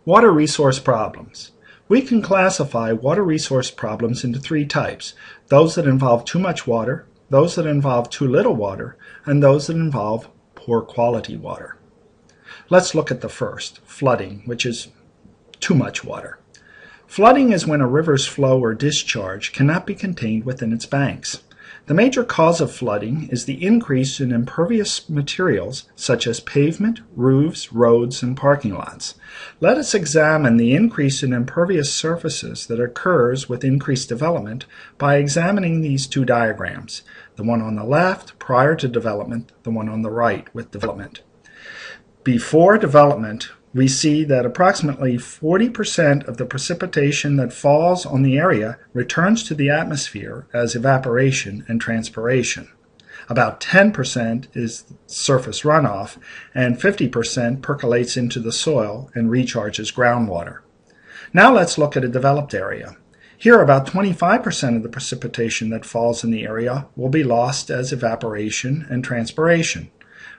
Water resource problems. We can classify water resource problems into three types: those that involve too much water, those that involve too little water, and those that involve poor quality water. Let's look at the first, flooding, which is too much water. Flooding is when a river's flow or discharge cannot be contained within its banks. The major cause of flooding is the increase in impervious materials such as pavement, roofs, roads, and parking lots. Let us examine the increase in impervious surfaces that occurs with increased development by examining these two diagrams, the one on the left prior to development, the one on the right with development. Before development, we see that approximately 40% of the precipitation that falls on the area returns to the atmosphere as evaporation and transpiration. About 10% is surface runoff, and 50% percolates into the soil and recharges groundwater. Now let's look at a developed area. Here, about 25% of the precipitation that falls in the area will be lost as evaporation and transpiration.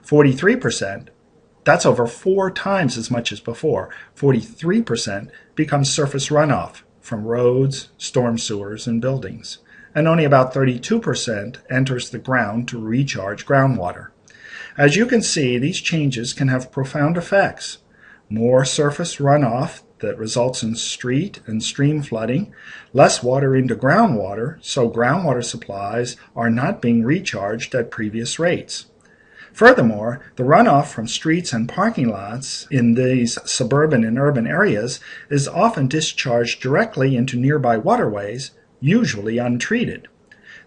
43%, that's over 4 times as much as before. 43% becomes surface runoff from roads, storm sewers, and buildings. And only about 32% enters the ground to recharge groundwater. As you can see, these changes can have profound effects. More surface runoff that results in street and stream flooding, less water into groundwater, so groundwater supplies are not being recharged at previous rates. Furthermore, the runoff from streets and parking lots in these suburban and urban areas is often discharged directly into nearby waterways, usually untreated.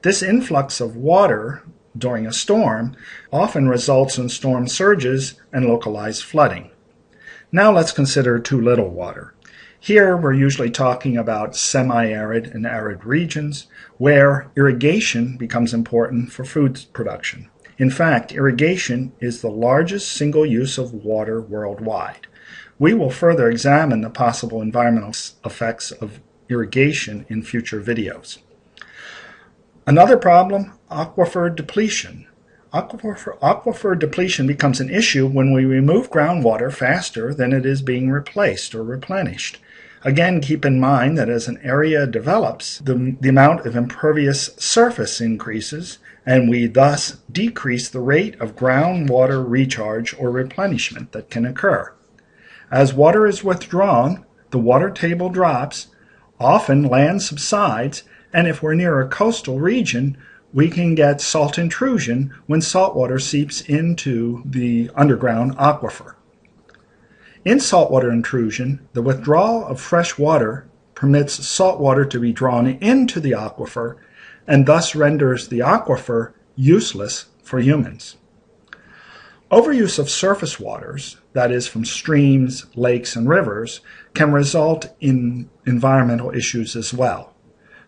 This influx of water during a storm often results in storm surges and localized flooding. Now let's consider too little water. Here we're usually talking about semi-arid and arid regions where irrigation becomes important for food production. In fact, irrigation is the largest single use of water worldwide. We will further examine the possible environmental effects of irrigation in future videos. Another problem, aquifer depletion. Aquifer depletion becomes an issue when we remove groundwater faster than it is being replaced or replenished. Again, keep in mind that as an area develops, the amount of impervious surface increases, and we thus decrease the rate of groundwater recharge or replenishment that can occur. As water is withdrawn, the water table drops, often land subsides, and if we're near a coastal region, we can get salt intrusion when saltwater seeps into the underground aquifer. In saltwater intrusion, the withdrawal of fresh water permits saltwater to be drawn into the aquifer and thus renders the aquifer useless for humans. Overuse of surface waters, that is from streams, lakes, and rivers, can result in environmental issues as well.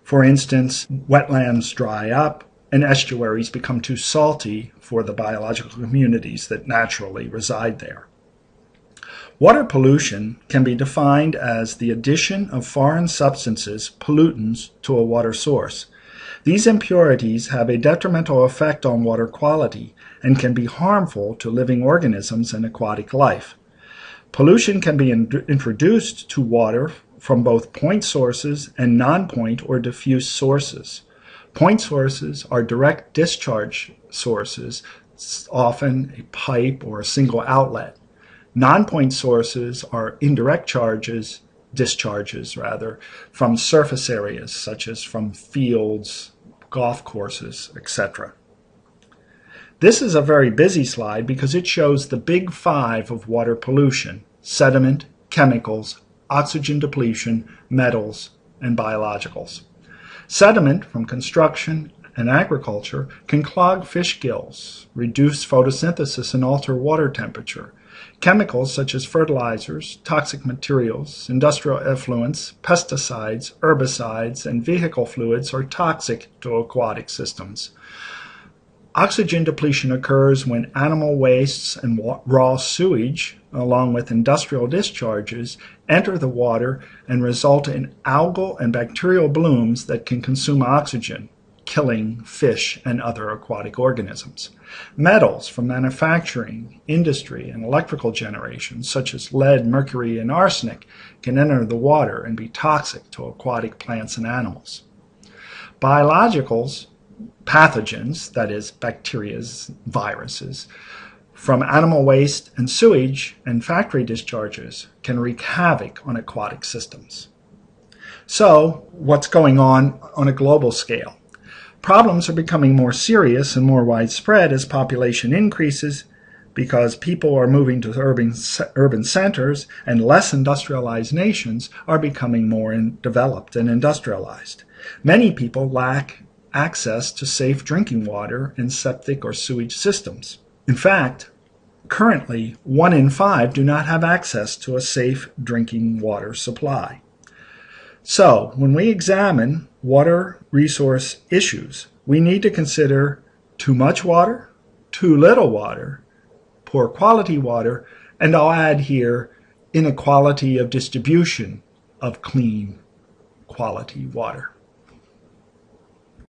For instance, wetlands dry up and estuaries become too salty for the biological communities that naturally reside there. Water pollution can be defined as the addition of foreign substances, pollutants, to a water source. These impurities have a detrimental effect on water quality and can be harmful to living organisms and aquatic life. Pollution can be introduced to water from both point sources and non-point or diffuse sources. Point sources are direct discharge sources, often a pipe or a single outlet. Non-point sources are indirect discharges from surface areas such as from fields, golf courses, etc. This is a very busy slide because it shows the big 5 of water pollution: sediment, chemicals, oxygen depletion, metals, and biologicals. Sediment from construction and agriculture can clog fish gills, reduce photosynthesis, and alter water temperature. Chemicals such as fertilizers, toxic materials, industrial effluents, pesticides, herbicides, and vehicle fluids are toxic to aquatic systems. Oxygen depletion occurs when animal wastes and raw sewage, along with industrial discharges, enter the water and result in algal and bacterial blooms that can consume oxygen, killing fish and other aquatic organisms. Metals from manufacturing, industry, and electrical generation, such as lead, mercury, and arsenic, can enter the water and be toxic to aquatic plants and animals. Biologicals, pathogens, that is, bacteria, viruses, from animal waste and sewage and factory discharges can wreak havoc on aquatic systems. So, what's going on a global scale? Problems are becoming more serious and more widespread as population increases because people are moving to urban centers and less industrialized nations are becoming more developed and industrialized. Many people lack access to safe drinking water and septic or sewage systems. In fact, currently 1 in 5 do not have access to a safe drinking water supply. So, when we examine water resource issues, we need to consider too much water, too little water, poor quality water, and I'll add here inequality of distribution of clean quality water.